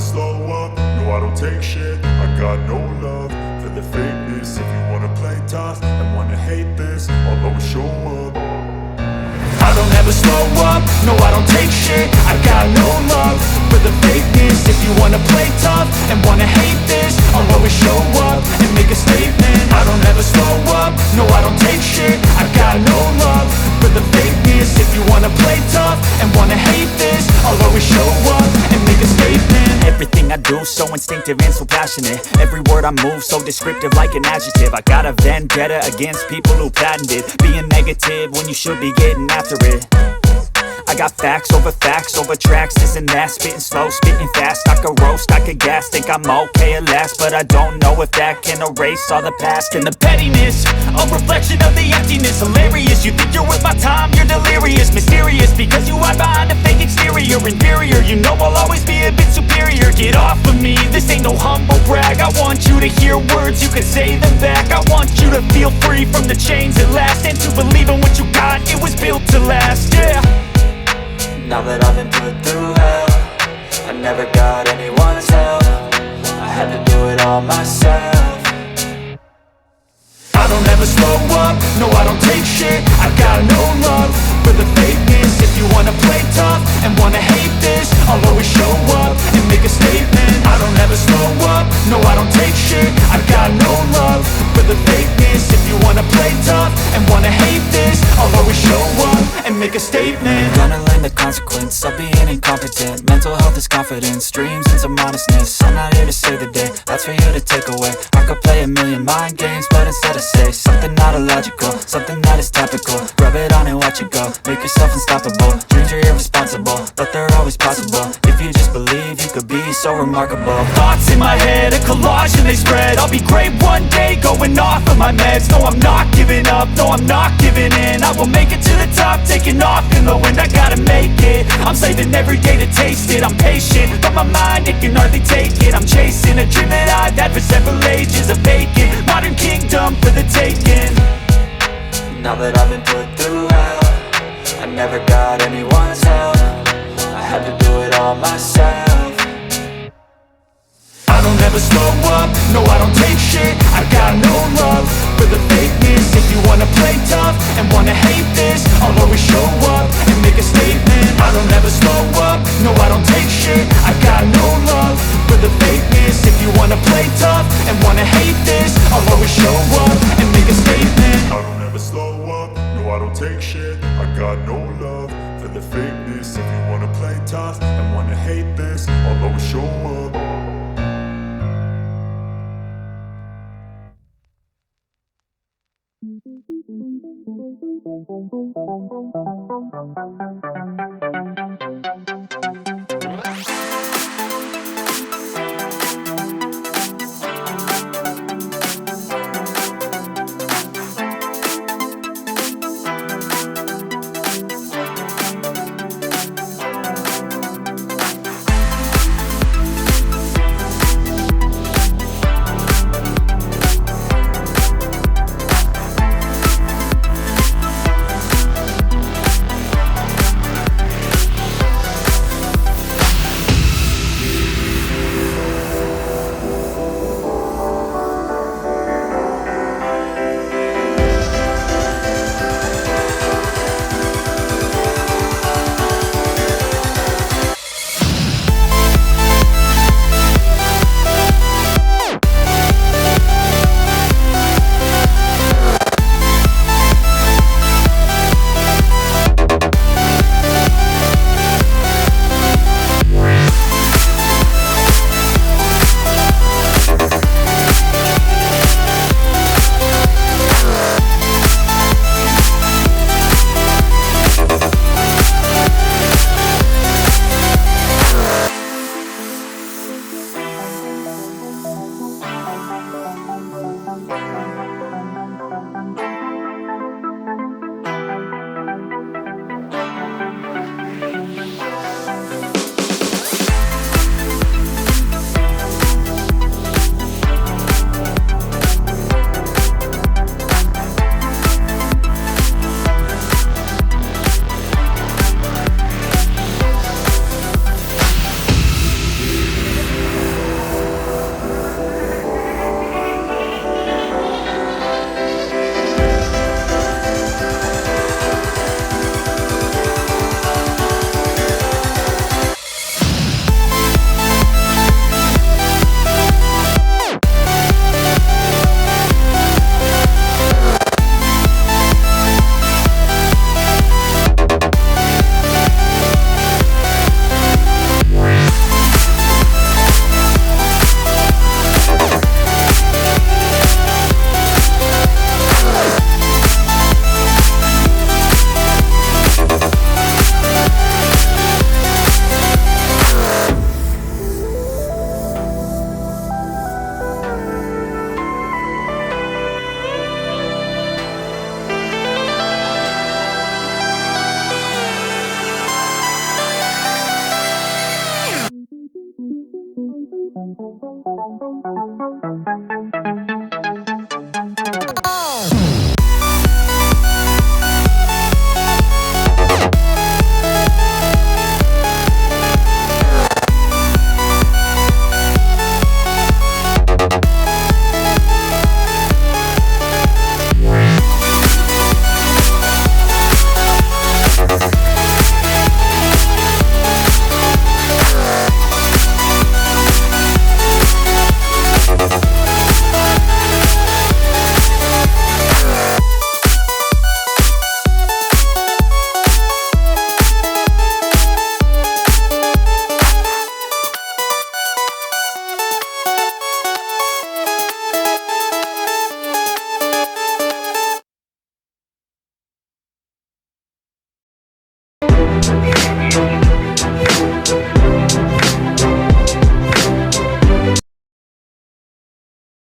slow up, no I don't take shit. I got no love for the fakeness. If you wanna play tough and wanna hate this, I'll always show up. I don't ever slow up, no I don't take shit. I got no love for the fakeness. If you wanna play tough and wanna hate this, I'll always show up and make a statement. I don't ever slow up, no I don't take shit. I got no love for the fakeness. If you wanna play tough and wanna hate this, I'll always show up and make a statement. Everything I do so instinctive and so passionate. Every word I move so descriptive like an adjective. I got a vendetta against people who patented being negative when you should be getting after it. I got facts over tracks, this and that. Spitting slow, spitting fast, I could roast, I could gas. Think I'm okay at last, but I don't know if that can erase all the past. And the pettiness, a reflection of the emptiness. Hilarious, you think you're worth my time, you're delirious. Mysterious, because you hide behind a fake exterior. Inferior, you know I'll always be a bit superior. Get off of me, this ain't no humble brag. I want you to hear words, you can say them back. I want you to feel free from the chains at last, and to believe in what you got, it was built to last, yeah. Now that I've been put through hell, I never got anyone's help. I had to do it all myself. I don't ever slow up, no I don't take shit. I got no love for the fakeness. If you wanna play tough and wanna hate this, I'll always show up and make a statement. I don't ever slow up, no I don't take shit. I got no love for the fakeness. If you wanna play tough and wanna hate this, I'll always show up and make a statement. Gonna learn the consequence of being incompetent. Mental health is confidence, dreams and some honestness. I'm not here to save the day, that's for you to take away. I could play a million mind games, but instead I say something not illogical, something that is topical. Rub it on and watch it go, make yourself unstoppable. Dreams are irresponsible, but they're always possible. If you just believe, you could be so remarkable. Thoughts in my head, a collage and they spread. I'll be great one day, going off of my meds. No, I'm not giving up, no, I'm not giving in. I will make it to the top, taking off in the wind. I gotta make it, I'm saving every day to taste it. I'm patient, but my mind, it can hardly take it. I'm chasing a dream that I've had for several ages. A vacant, modern kingdom for the taking. Now that I've been put through hell, I never got anyone's help. I had to do it all myself. I don't ever slow up, no I don't take shit. I got no love for the fakeness. If you wanna play tough and wanna hate this, I'll always show up and make a statement. I don't ever slow up, no I don't take shit. I got no love for the fakeness. If you wanna play tough and wanna hate this, I'll always show up and make a statement. I don't ever slow up, no I don't take shit. I got no love for the fakeness. If you wanna play tough and wanna hate this, I'll always show up.